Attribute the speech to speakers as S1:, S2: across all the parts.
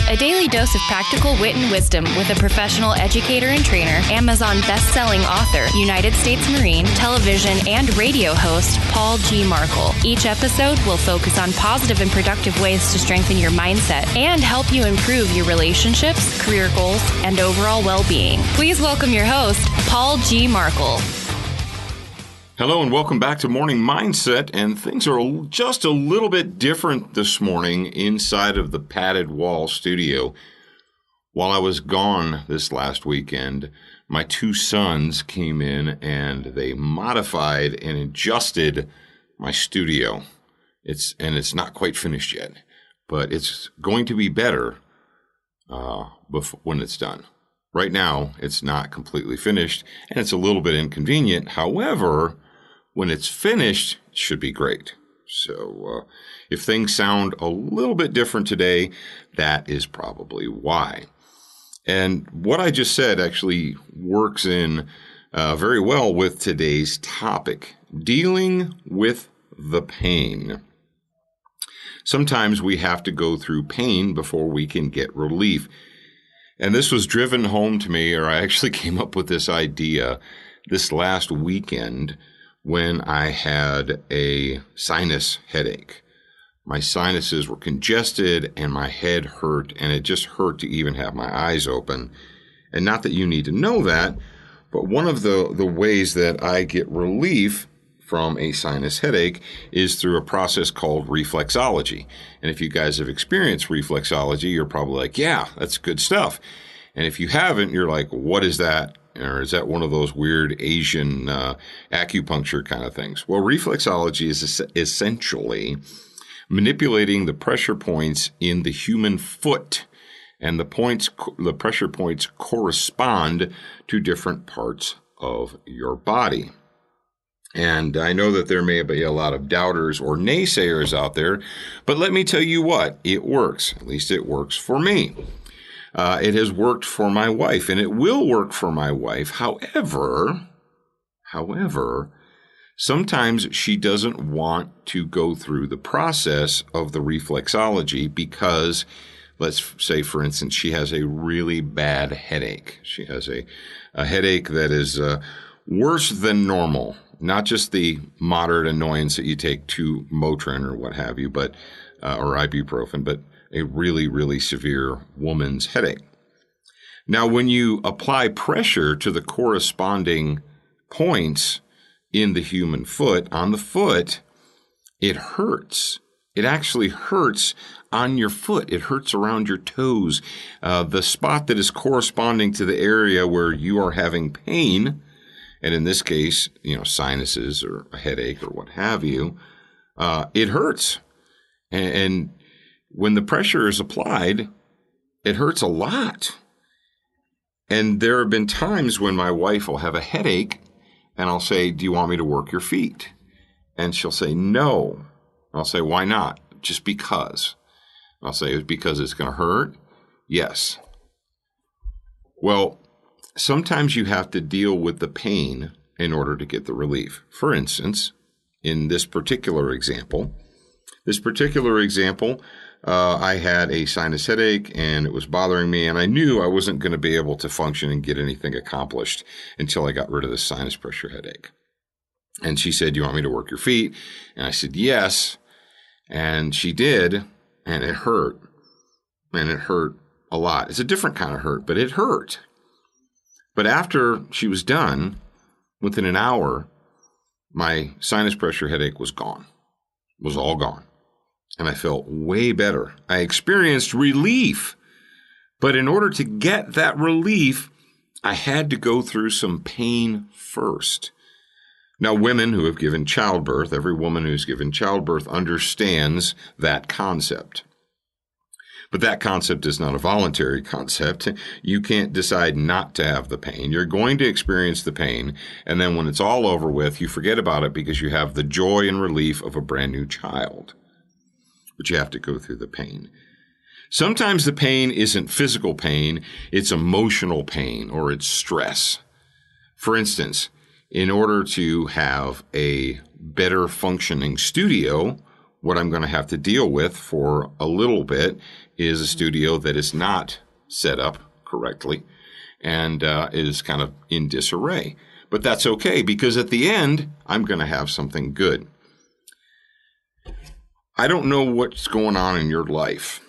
S1: A daily dose of practical wit and wisdom with a professional educator and trainer, Amazon best-selling author, United States Marine, television and radio host, Paul G. Markle. Each episode will focus on positive and productive ways to strengthen your mindset and help you improve your relationships, career goals, and overall well-being. Please welcome your host, Paul G. Markle.
S2: Hello and welcome back to Morning Mindset, and things are just a little bit different this morning inside of the padded wall studio. While I was gone this last weekend, my two sons came in and they modified and adjusted my studio. It's not quite finished yet, but it's going to be better when it's done. Right now, it's not completely finished, and it's a little bit inconvenient. However, when it's finished, it should be great. So if things sound a little bit different today, that is probably why. And what I just said actually works in very well with today's topic, dealing with the pain. Sometimes we have to go through pain before we can get relief. And this was driven home to me, or I actually came up with this idea this last weekend when I had a sinus headache. My sinuses were congested and my head hurt, and it just hurt to even have my eyes open. And not that you need to know that, but one of the ways that I get relief from a sinus headache is through a process called reflexology. And if you guys have experienced reflexology, you're probably like, yeah, that's good stuff. And if you haven't, you're like, what is that? Or is that one of those weird Asian acupuncture kind of things? Well, reflexology is essentially manipulating the pressure points in the human foot. And the pressure points correspond to different parts of your body. And I know that there may be a lot of doubters or naysayers out there, but let me tell you what, it works. At least it works for me. It has worked for my wife, and it will work for my wife. However, sometimes she doesn't want to go through the process of the reflexology because, let's say, for instance, she has a really bad headache. She has a headache that is worse than normal, not just the moderate annoyance that you take to Motrin or what have you, but or ibuprofen, but a really, really severe woman's headache. Now, when you apply pressure to the corresponding points in the human foot, on the foot, it hurts. It actually hurts on your foot. It hurts around your toes. The spot that is corresponding to the area where you are having pain, and in this case, sinuses or a headache or what have you, it hurts. And when the pressure is applied, it hurts a lot. And there have been times when my wife will have a headache and I'll say, do you want me to work your feet? And she'll say, no. I'll say, why not? Just because. I'll say, it's because it's going to hurt? Yes. Well, sometimes you have to deal with the pain in order to get the relief. For instance, in this particular example, I had a sinus headache and it was bothering me, and I knew I wasn't going to be able to function and get anything accomplished until I got rid of the sinus pressure headache. And she said, do you want me to work your feet? And I said, yes. And she did, and it hurt. And it hurt a lot. It's a different kind of hurt, but it hurt. But after she was done, within an hour, my sinus pressure headache was gone. It was all gone. And I felt way better. I experienced relief. But in order to get that relief, I had to go through some pain first. Now, women who have given childbirth, every woman who's given childbirth understands that concept. But that concept is not a voluntary concept. You can't decide not to have the pain. You're going to experience the pain, and then when it's all over with, you forget about it because you have the joy and relief of a brand new child. But you have to go through the pain. Sometimes the pain isn't physical pain, it's emotional pain or it's stress. For instance, in order to have a better functioning studio, what I'm going to have to deal with for a little bit is a studio that is not set up correctly and is kind of in disarray. But that's okay, because at the end, I'm going to have something good. I don't know what's going on in your life,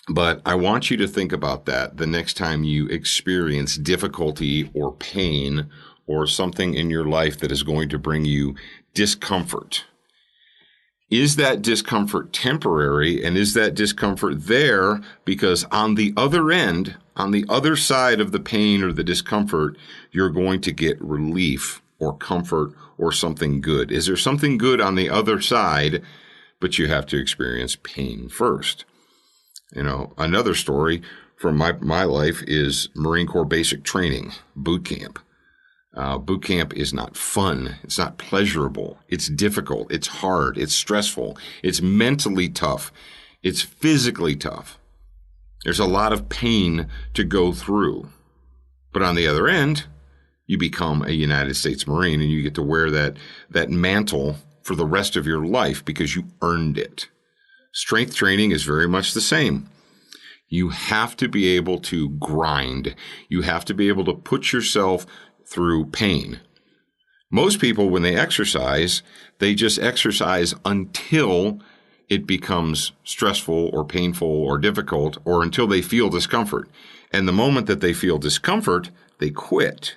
S2: but I want you to think about that the next time you experience difficulty or pain or something in your life that is going to bring you discomfort. Is that discomfort temporary, and is that discomfort there because on the other end, on the other side of the pain or the discomfort, you're going to get relief or comfort or something good? Is there something good on the other side, but you have to experience pain first? You know, another story from my life is Marine Corps basic training, boot camp. Boot camp is not fun. It's not pleasurable. It's difficult. It's hard. It's stressful. It's mentally tough. It's physically tough. There's a lot of pain to go through. But on the other end, you become a United States Marine and you get to wear that mantle for the rest of your life because you earned it. Strength training is very much the same. You have to be able to grind. You have to be able to put yourself through pain. Most people, when they exercise, they just exercise until it becomes stressful or painful or difficult, or until they feel discomfort. And the moment that they feel discomfort, they quit.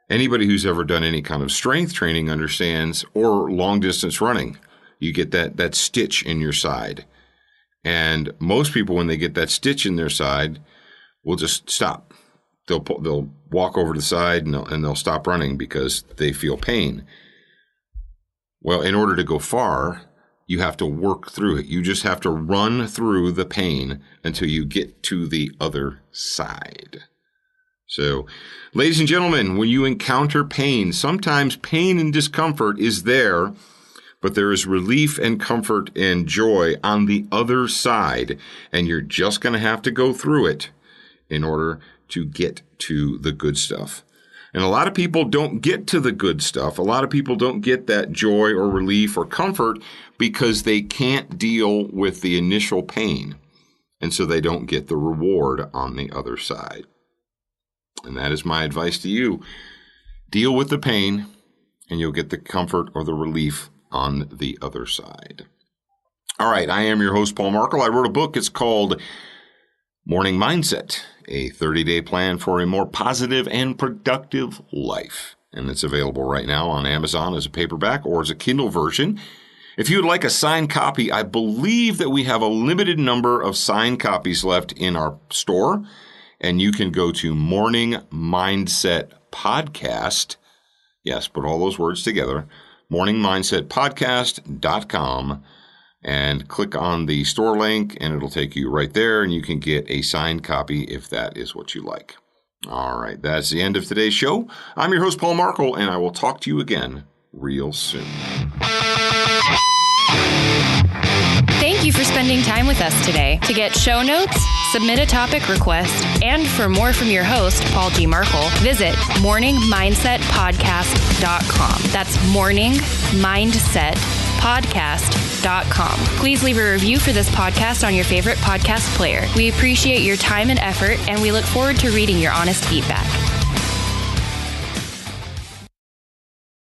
S2: Anybody who's ever done any kind of strength training understands, or long distance running, you get that stitch in your side. And most people, when they get that stitch in their side, will just stop. They'll walk over to the side and they'll stop running because they feel pain. Well, in order to go far, you have to work through it. You just have to run through the pain until you get to the other side. So, ladies and gentlemen, when you encounter pain, sometimes pain and discomfort is there, but there is relief and comfort and joy on the other side, and you're just going to have to go through it in order to get to the good stuff. And a lot of people don't get to the good stuff. A lot of people don't get that joy or relief or comfort because they can't deal with the initial pain. And so they don't get the reward on the other side. And that is my advice to you. Deal with the pain and you'll get the comfort or the relief on the other side. All right, I am your host, Paul Markle. I wrote a book. It's called Morning Mindset, a 30-day plan for a more positive and productive life. And it's available right now on Amazon as a paperback or as a Kindle version. If you would like a signed copy, I believe that we have a limited number of signed copies left in our store. And you can go to Morning Mindset Podcast. Yes, put all those words together. morningmindsetpodcast.com. And click on the store link, and it'll take you right there, and you can get a signed copy if that is what you like. All right, that's the end of today's show. I'm your host, Paul Markle, and I will talk to you again real soon.
S1: Thank you for spending time with us today. To get show notes, submit a topic request, and for more from your host, Paul G. Markle, visit morningmindsetpodcast.com. That's morningmindsetpodcast.com. Please leave a review for this podcast on your favorite podcast player. We appreciate your time and effort, and we look forward to reading your honest feedback.